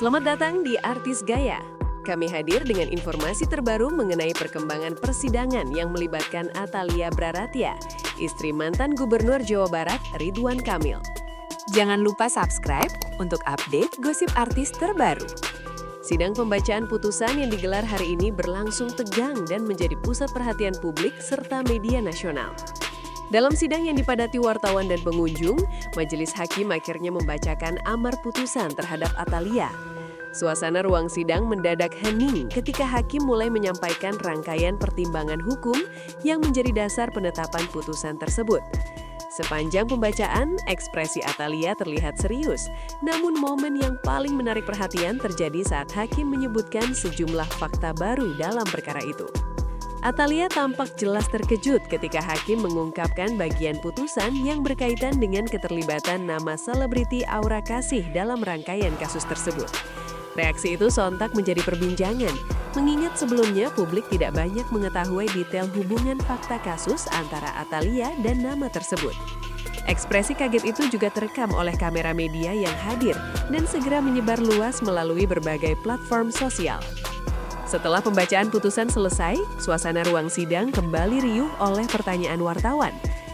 Selamat datang di Artis Gaya. Kami hadir dengan informasi terbaru mengenai perkembangan persidangan yang melibatkan Atalia Braratia, istri mantan Gubernur Jawa Barat Ridwan Kamil. Jangan lupa subscribe untuk update gosip artis terbaru. Sidang pembacaan putusan yang digelar hari ini berlangsung tegang dan menjadi pusat perhatian publik serta media nasional. Dalam sidang yang dipadati wartawan dan pengunjung, majelis hakim akhirnya membacakan amar putusan terhadap Atalia. Suasana ruang sidang mendadak hening ketika hakim mulai menyampaikan rangkaian pertimbangan hukum yang menjadi dasar penetapan putusan tersebut. Sepanjang pembacaan, ekspresi Atalia terlihat serius, namun momen yang paling menarik perhatian terjadi saat hakim menyebutkan sejumlah fakta baru dalam perkara itu. Atalia tampak jelas terkejut ketika hakim mengungkapkan bagian putusan yang berkaitan dengan keterlibatan nama selebriti Aura Kasih dalam rangkaian kasus tersebut. Reaksi itu sontak menjadi perbincangan, mengingat sebelumnya publik tidak banyak mengetahui detail hubungan fakta kasus antara Atalia dan nama tersebut. Ekspresi kaget itu juga terekam oleh kamera media yang hadir dan segera menyebar luas melalui berbagai platform sosial. Setelah pembacaan putusan selesai, suasana ruang sidang kembali riuh oleh pertanyaan wartawan.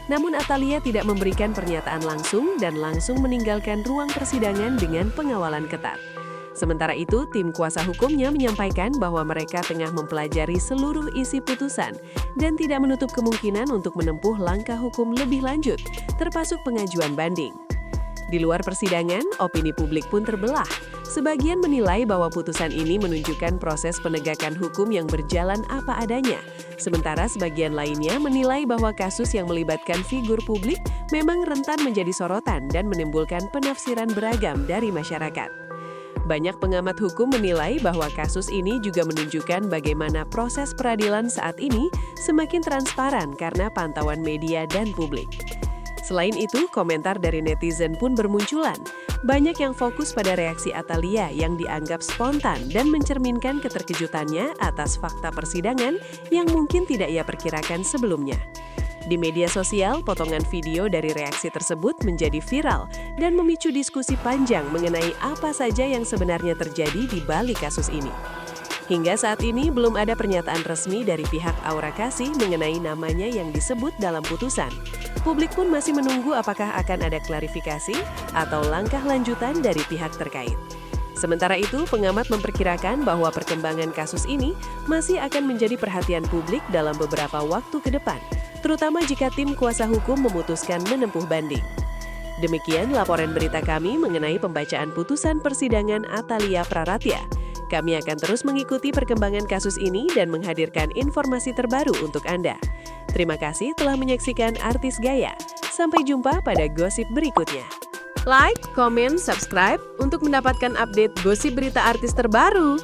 Namun Atalia tidak memberikan pernyataan langsung dan langsung meninggalkan ruang persidangan dengan pengawalan ketat. Sementara itu, tim kuasa hukumnya menyampaikan bahwa mereka tengah mempelajari seluruh isi putusan dan tidak menutup kemungkinan untuk menempuh langkah hukum lebih lanjut, termasuk pengajuan banding. Di luar persidangan, opini publik pun terbelah. Sebagian menilai bahwa putusan ini menunjukkan proses penegakan hukum yang berjalan apa adanya. Sementara sebagian lainnya menilai bahwa kasus yang melibatkan figur publik memang rentan menjadi sorotan dan menimbulkan penafsiran beragam dari masyarakat. Banyak pengamat hukum menilai bahwa kasus ini juga menunjukkan bagaimana proses peradilan saat ini semakin transparan karena pantauan media dan publik. Selain itu, komentar dari netizen pun bermunculan. Banyak yang fokus pada reaksi Atalia yang dianggap spontan dan mencerminkan keterkejutannya atas fakta persidangan yang mungkin tidak ia perkirakan sebelumnya. Di media sosial, potongan video dari reaksi tersebut menjadi viral dan memicu diskusi panjang mengenai apa saja yang sebenarnya terjadi di balik kasus ini. Hingga saat ini belum ada pernyataan resmi dari pihak Aura Kasih mengenai namanya yang disebut dalam putusan. Publik pun masih menunggu apakah akan ada klarifikasi atau langkah lanjutan dari pihak terkait. Sementara itu, pengamat memperkirakan bahwa perkembangan kasus ini masih akan menjadi perhatian publik dalam beberapa waktu ke depan, terutama jika tim kuasa hukum memutuskan menempuh banding. Demikian laporan berita kami mengenai pembacaan putusan persidangan Atalia Braratia. Kami akan terus mengikuti perkembangan kasus ini dan menghadirkan informasi terbaru untuk Anda. Terima kasih telah menyaksikan Artis Gaya. Sampai jumpa pada gosip berikutnya. Like, komen, subscribe untuk mendapatkan update gosip berita artis terbaru.